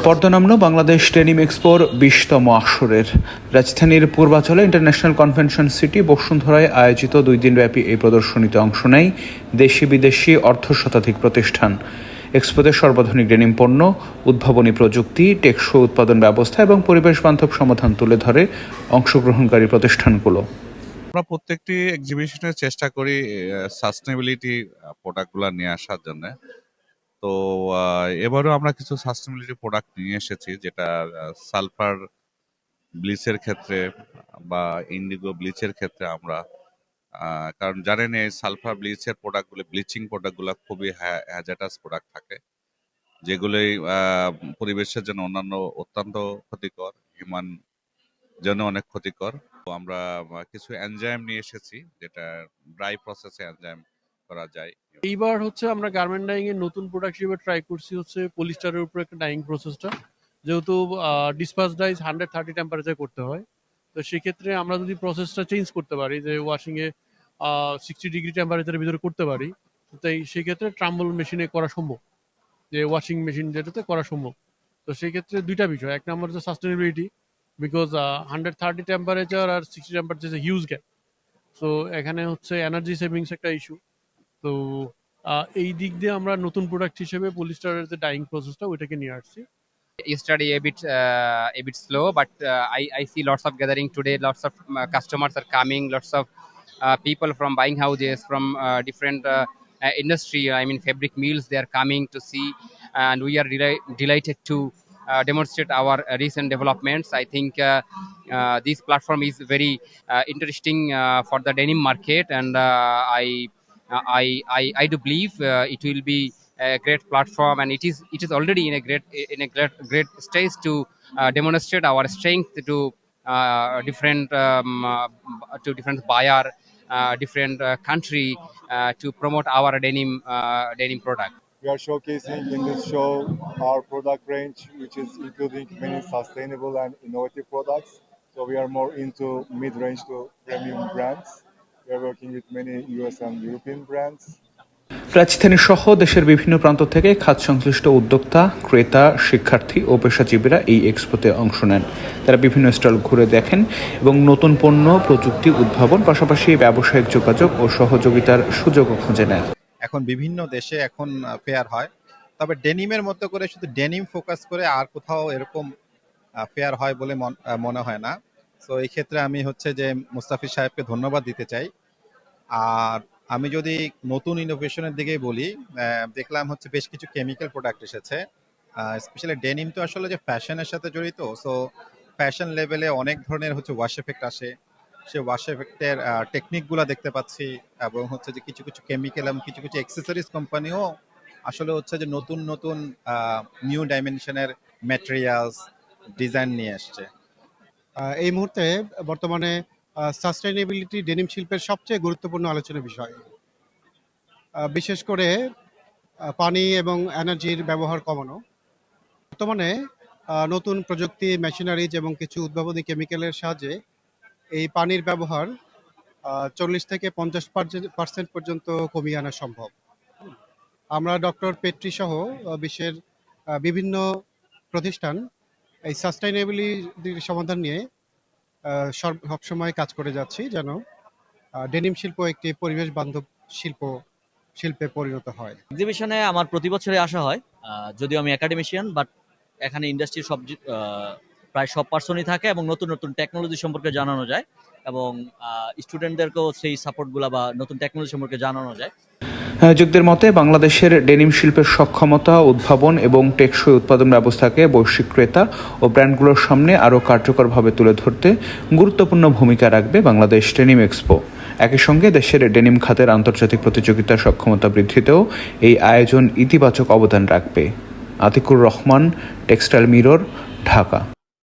পর্দা নামল বাংলাদেশ ডেনিম এক্সপোর 20তম আসরের। রাজধানীর পূর্বাচলে ইন্টারন্যাশনাল কনভেনশন সিটি বসুন্ধরায় আয়োজিত 2 দিনব্যাপী এই প্রদর্শনীতে অংশ নেয় দেশি বিদেশি অর্ধশতাধিক প্রতিষ্ঠান। এক্সপোতে সর্বাধুনিক ডেনিম পণ্য, উদ্ভাবনী প্রযুক্তি, টেকসই উৎপাদন ব্যবস্থা এবং পরিবেশ বান্ধব সমাধান তুলে ধরে অংশগ্রহণকারী প্রতিষ্ঠানগুলো। আমরা প্রত্যেকটি এক্সিবিশনে চেষ্টা করি সাস্টেনেবিলিটি প্রোডাক্টগুলো নিয়ে আসার জন্য। তো এবারও আমরা কিছু সাস্টেনেবিলিটি প্রোডাক্ট নিয়ে এসেছি, যেটা সালফার ব্লিচের ক্ষেত্রে বা ইন্ডিগো ব্লিচের ক্ষেত্রে আমরা, কারণ জানেন এই সালফার ব্লিচের প্রোডাক্টগুলো, ব্লিচিং প্রোডাক্টগুলো খুবই হ্যাজার্ডাস প্রোডাক্ট থাকে, যেগুলোই পরিবেশের জন্য অন্যান্য অত্যন্ত ক্ষতিকর, হিউম্যান জন্য অনেক ক্ষতিকর। তো আমরা কিছু এনজাইম নিয়ে এসেছি, যেটা ড্রাই প্রসেসে এনজাইম করা যায়। এইবার হচ্ছে আমরা গার্মেন্ট ডাইং এর নতুন প্রোডাক্ট হিসেবে ট্রাই করছি হচ্ছে পলিস্টারের উপর একটা ডাইং প্রসেসটা, যেহেতু ডিসপাস ডাইজ 130 টেম্পারেচার করতে হয়। তো সেক্ষেত্রে আমরা যদি প্রসেসটা চেঞ্জ করতে পারি, যে ওয়াশিং এ 60 ডিগ্রি টেম্পারেচারের ভিতরে করতে পারি, তাই সেক্ষেত্রে ট্রাম্বল মেশিনে করা সম্ভব, যে ওয়াশিং মেশিন যেটাতে করা সম্ভব। তো সেই ক্ষেত্রে দুইটা বিষয়, এক নম্বর হচ্ছে সাস্টেনেবিলিটি, বিকজ 130 টেম্পারেচার আর 60 টেম্পারেচার হিউজ গ্যাপ। সো এখানে হচ্ছে এনার্জি সেভিংস একটা ইস্যু। তো এই দিক দিয়ে আমরা নতুন প্রোডাক্ট হিসেবে পলিস্টারের যে ডাইং প্রসেসটা ওইটাকে নিয়ে আসছি। Yesterday a bit slow, but I see lots of gathering today. Lots of customers are coming. Lots of people from buying houses from different industry. I mean, fabric mills. They are coming to see, and we are delighted to demonstrate our recent developments. I think this platform is very interesting for the denim market, and I do believe it will be a great platform, and it is already in a great stage to demonstrate our strength to different buyer, different country, to promote our denim product. We are showcasing in this show our product range, which is including many sustainable and innovative products. So we are more into mid-range to premium brands. We are working with many US and European brands. রাজধানী সহ দেশের বিভিন্ন প্রান্ত থেকে খাত সংশ্লিষ্ট উদ্যোক্তা, ক্রেতা, শিক্ষার্থী ও পেশাজীবীরা এই এক্সপোতে অংশ নেন। তারা বিভিন্ন স্টল ঘুরে দেখেন এবং নতুন পণ্য, প্রযুক্তি, উদ্ভাবন, পাশাপাশি ব্যবসায়িক যোগাযোগ ও সহযোগিতার সুযোগও খুঁজে নেন। এখন বিভিন্ন দেশে এখন ফেয়ার হয়, তবে ডেনিমের মতো করে শুধু ডেনিম ফোকাস করে আর কোথাও এরকম ফেয়ার হয় বলে মনে হয় না। সো এই ক্ষেত্রে আমি হচ্ছে যে মুস্তাফিজ সাহেবকে ধন্যবাদ দিতে চাই। আর আমি যদি নতুন ইনোভেশনের দিকে বলি, দেখলাম হচ্ছে বেশ কিছু কেমিক্যাল প্রোডাক্ট এসেছে, স্পেশালি ডেনিম তো আসলে যে ফ্যাশনের সাথে জড়িত। সো ফ্যাশন লেভেলে অনেক ধরনের হচ্ছে ওয়াশ এফেক্ট আসে, সে ওয়াশ এফেক্টের টেকনিকগুলো দেখতে পাচ্ছি, এবং হচ্ছে যে কিছু কিছু কেমিক্যাল এবং কিছু কিছু অ্যাক্সেসরিজ কোম্পানিও আসলে হচ্ছে যে নতুন নতুন নিউ ডাইমেনশনের ম্যাটেরিয়ালস ডিজাইন নিয়ে আসছে। এই মুহূর্তে বর্তমানে সাস্টেইনেবিলিটি ডেনিম শিল্পের সবচেয়ে গুরুত্বপূর্ণ আলোচনার বিষয়। বিশেষ করে পানি এবং এনার্জির ব্যবহার কমানো। বর্তমানে নতুন প্রযুক্তি, মেশিনারিজ এবং কিছু উদ্ভাবনী কেমিক্যালের সাহায্যে এই পানির ব্যবহার 40 থেকে 50% পর্যন্ত কমিয়ে আনা সম্ভব। আমরা ডক্টর পেট্রি সহ বিশ্বের বিভিন্ন প্রতিষ্ঠান এই সাস্টেইনেবিলিটির সমাধান নিয়ে সবসময় কাজ করে যাচ্ছি, যেন ডেনিম শিল্প একটি পরিবেশ বান্ধব শিল্পে পরিণত হয়। এক্সিবিশনে আমার প্রতি বছরে আসা হয়, যদিও আমি একাডেমিশিয়ান, বাট এখানে ইন্ডাস্ট্রির প্রায় সব পার্সনই থাকে এবং নতুন নতুন টেকনোলজি সম্পর্কে জানানো যায়, এবং স্টুডেন্টদেরকেও সেই সাপোর্টগুলো বা নতুন টেকনোলজি সম্পর্কে জানানো যায়। আয়োজকদের মতে বাংলাদেশের ডেনিম শিল্পের সক্ষমতা, উদ্ভাবন এবং টেকসই উৎপাদন ব্যবস্থাকে বৈশ্বিক ক্রেতা ও ব্র্যান্ডগুলোর সামনে আরও কার্যকরভাবে তুলে ধরতে গুরুত্বপূর্ণ ভূমিকা রাখবে বাংলাদেশ ডেনিম এক্সপো। একই সঙ্গে দেশের ডেনিম খাতের আন্তর্জাতিক প্রতিযোগিতার সক্ষমতা বৃদ্ধিতেও এই আয়োজন ইতিবাচক অবদান রাখবে। Atikur Rahman, textile mirror, Dhaka.